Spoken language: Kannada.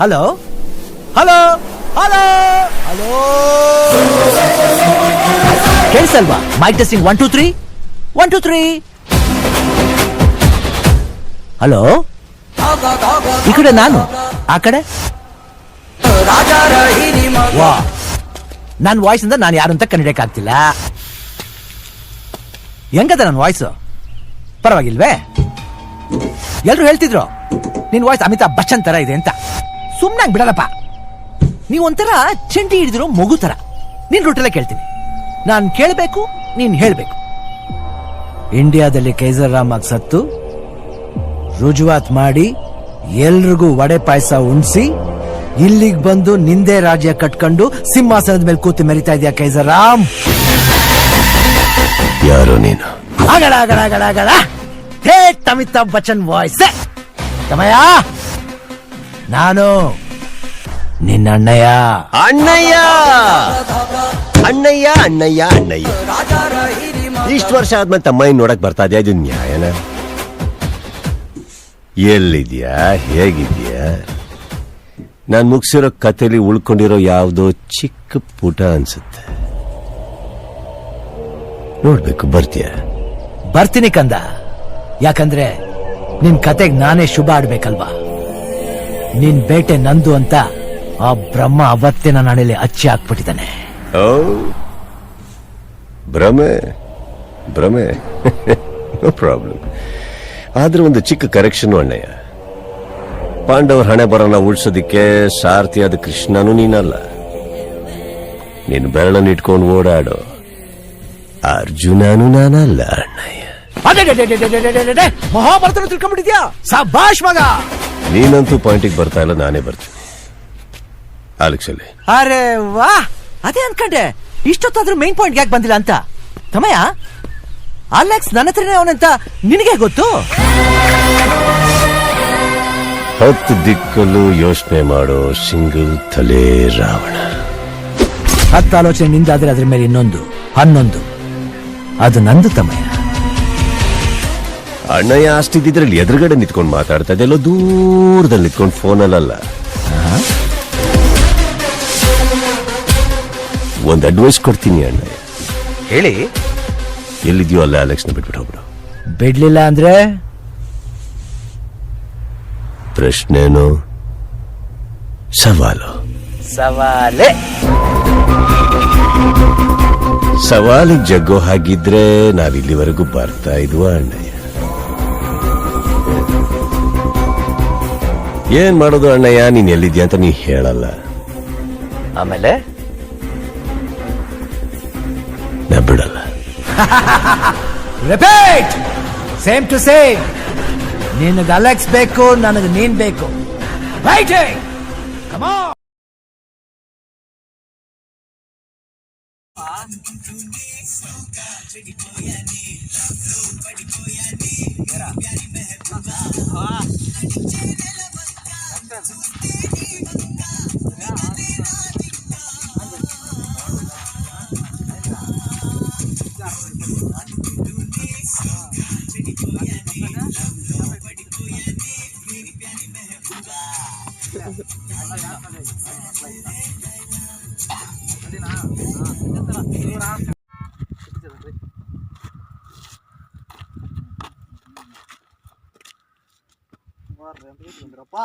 ಹಲೋ ಹಲೋ ಹಲೋ ಹಲೋ ಕೇಳಿಸಲ್ವಾ? Mic testing 1 2 3 1 2 3. ಹಲೋ, ಈ ಕಡೆ ನಾನು, ಆ ಕಡೆ ವಾ. ನನ್ನ ವಾಯ್ಸ್ ಇಂದ ನಾನು ಯಾರು ಅಂತ ಕಂಡಿಡಿಯಕ್ಕಾಗ್ತಿಲ್ಲ. ಹೆಂಗದ ನನ್ನ ವಾಯ್ಸು? ಪರವಾಗಿಲ್ವೇ? ಎಲ್ರು ಹೇಳ್ತಿದ್ರು ನಿನ್ ವಾಯ್ಸ್ ಅಮಿತಾಬ್ ಬಚ್ಚನ್ ತರ ಇದೆ ಅಂತ. ಸುಮ್ನಾಗ್ ಬಿಡಲ್ಲಪ್ಪ. ನೀವ್ ಒಂಥರ ಚಂಟಿ ಹಿಡಿದಿರೋ ಮಗು ತರ. ನಿನ್ ರೂಟಲ್ಲೇ ಕೇಳ್ತೀನಿ. ನಾನ್ ಕೇಳ್ಬೇಕು, ನೀನ್ ಹೇಳ್ಬೇಕು. ಇಂಡಿಯಾದಲ್ಲಿ ಕೈಸರ್ ರಾಮಾಗ್ ಸತ್ತು ರುಜುವಾತ್ ಮಾಡಿ ಎಲ್ರಿಗೂ ವಡೆ ಪಾಯಸ ಉಣ್ಸಿ ಇಲ್ಲಿಗೆ ಬಂದು ನಿಂದೆ ರಾಜ್ಯ ಕಟ್ಕೊಂಡು ಸಿಂಹಾಸನದ ಮೇಲೆ ಕೂತು ಮೆರಿತಾ ಇದೆಯಾ ಕೈಸರ್ ರಾಮ್? ಯಾರು ನೀನು? ಅಗಡ ಅಗಡ ಅಗಡ ಅಗಡ ಥೇಟ್ ಅಮಿತಾಬ್ ಬಚ್ಚನ್ ವಾಯ್ಸ್. ತಮಯ್ಯ, ನಾನು ನಿನ್ನ ಅಣ್ಣಯ್ಯ. ಅಣ್ಣಯ್ಯ ಅಣ್ಣಯ್ಯ ಅಣ್ಣಯ್ಯ ಅಣ್ಣಯ್ಯ. ಇಷ್ಟು ವರ್ಷ ಆದ್ಮೇಲೆ ತಮ್ಮಯ್ಯ ನೋಡಕ್ ಬರ್ತಾ ಇದೆಯಾ? ಇದು ನ್ಯಾಯನ? ಎಲ್ಲಿದ್ಯಾ? ಹೇಗಿದ್ಯಾ? ನಾನ್ ಮುಗಿಸಿರೋ ಕಥೆಲಿ ಉಳ್ಕೊಂಡಿರೋ ಯಾವುದೋ ಚಿಕ್ಕ ಪುಟ ಅನ್ಸುತ್ತೆ. ನೋಡ್ಬೇಕು, ಬರ್ತೀಯ? ಬರ್ತೀನಿ ಕಂದ. ಯಾಕಂದ್ರೆ ನಿನ್ ಕತೆಗ್ ನಾನೇ ಶುಭ ಆಡ್ಬೇಕಲ್ವಾ? ನಿನ್ ಬೇಟೆ ನಂದು ಅಂತ ಆ ಬ್ರಹ್ಮ ಅವತ್ತೇ ನನ್ನ ಹಣೆಯಲ್ಲಿ ಅಚ್ಚಿ ಹಾಕ್ಬಿಟ್ಟಿದ್ದಾನೆ. ಓ, ಭ್ರಮೆ ಭ್ರಮೆ. No problem. ಆದ್ರೆ ಒಂದು ಚಿಕ್ಕ ಕರೆಕ್ಷನ್ ಅಣ್ಣಯ್ಯ. ಪಾಂಡವರ ಹಣೆ ಬರೋಣ ಉಳ್ಸೋದಿಕ್ಕೆ ಸಾರಥಿಯಾದ ಕೃಷ್ಣನೂ ನೀನಲ್ಲ. ನೀನು ಬೆರಳನ್ನು ಇಟ್ಕೊಂಡು ಓಡಾಡೋ ಅರ್ಜುನನೂ ನಾನಲ್ಲ ಅಣ್ಣಯ್ಯ. ಮಹಾಭಾರತ ತಿಳ್ಕೊಂಡ್ಬಿಟ್ಟಿದ್ಯಾ? ಸಾಬಾಷ್ ಮಗ. ನೀನಂತೂ ಪಾಯಿಂಟಿಗೆ ಬರ್ತಾ ಇಲ್ಲ, ನಾನೇ ಬರ್ತೀನಿ. ಆಲಕ್ಸಲ್ಲಿ. ಅರೆ ವಾ, ಅದೇ ಅನ್ಕಂಡೆ ಇಷ್ಟೊತ್ತಾದ್ರೂ ಮೈನ್ ಪಾಯಿಂಟ್ ಯಾಕೆ ಬಂದಿಲ್ಲ ಅಂತ. ತಮಯ್ಯ, ಅಲೆಕ್ಸ್ ನನ್ನ ಹತ್ರನೇ ಅವನಂತ ನಿನಗೆ ಗೊತ್ತು? 10 ದಿಕ್ಕಲ್ಲೂ ಯೋಚನೆ ಮಾಡೋ ಸಿಂಗಲ್ ತಲೆ ರಾವಣ. 10 ಆಲೋಚನೆ ನಿಂದಾದ್ರೆ ಅದ್ರ ಮೇಲೆ ಇನ್ನೊಂದು 11. ಅದು ನಂದು ತಮಯ್ಯ. ಅಣ್ಣಯ್ಯ ಅಷ್ಟಿದ್ರಲ್ಲಿ ಎದುರುಗಡೆ ನಿಂತ್ಕೊಂಡು ಮಾತಾಡ್ತಾ ಇದೆ, ಎಲ್ಲೋ ದೂರದಲ್ಲಿ ನಿಂತ್ಕೊಂಡು ಫೋನಲ್ಲ. ಒಂದು ಅಡ್ವೈಸ್ ಕೊಡ್ತೀನಿ ಅಣ್ಣಯ್ಯ. ಹೇಳಿ. ಎಲ್ಲಿದ್ಯೋ ಅಲ್ಲ ಅಲೆಕ್ಸ್ನ ಬಿಟ್ಬಿಟ್ಟು ಹೋಗ್ಬಿಡು. ಬಿಡ್ಲಿಲ್ಲ ಅಂದ್ರೆ ಪ್ರಶ್ನೆನೋ ಸವಾಲು? ಸವಾಲೇ. ಸವಾಲಿಗೆ ಜಗ್ಗೋ ಹಾಗಿದ್ರೆ ನಾವಿಲ್ಲಿವರೆಗೂ ಬರ್ತಾ ಇದ್ವಾ ಅಣ್ಣಯ್ಯ? ಏನ್ ಮಾಡೋದು ಅಣ್ಣಯ್ಯ? ನೀನ್ ಎಲ್ಲಿದ್ಯಾ ಅಂತ ನೀ ಹೇಳಲ್ಲ. ಆಮೇಲೆ ನಾ ಬಿಡಲ್ಲ. ರಿಪೀಟ್. Same to same. ನಿನಗೆ ಅಲೆಕ್ಸ್ ಬೇಕು, ನನಗೆ ನೀನ್ ಬೇಕು. Writing. Come on. Wah, yang itu berapa?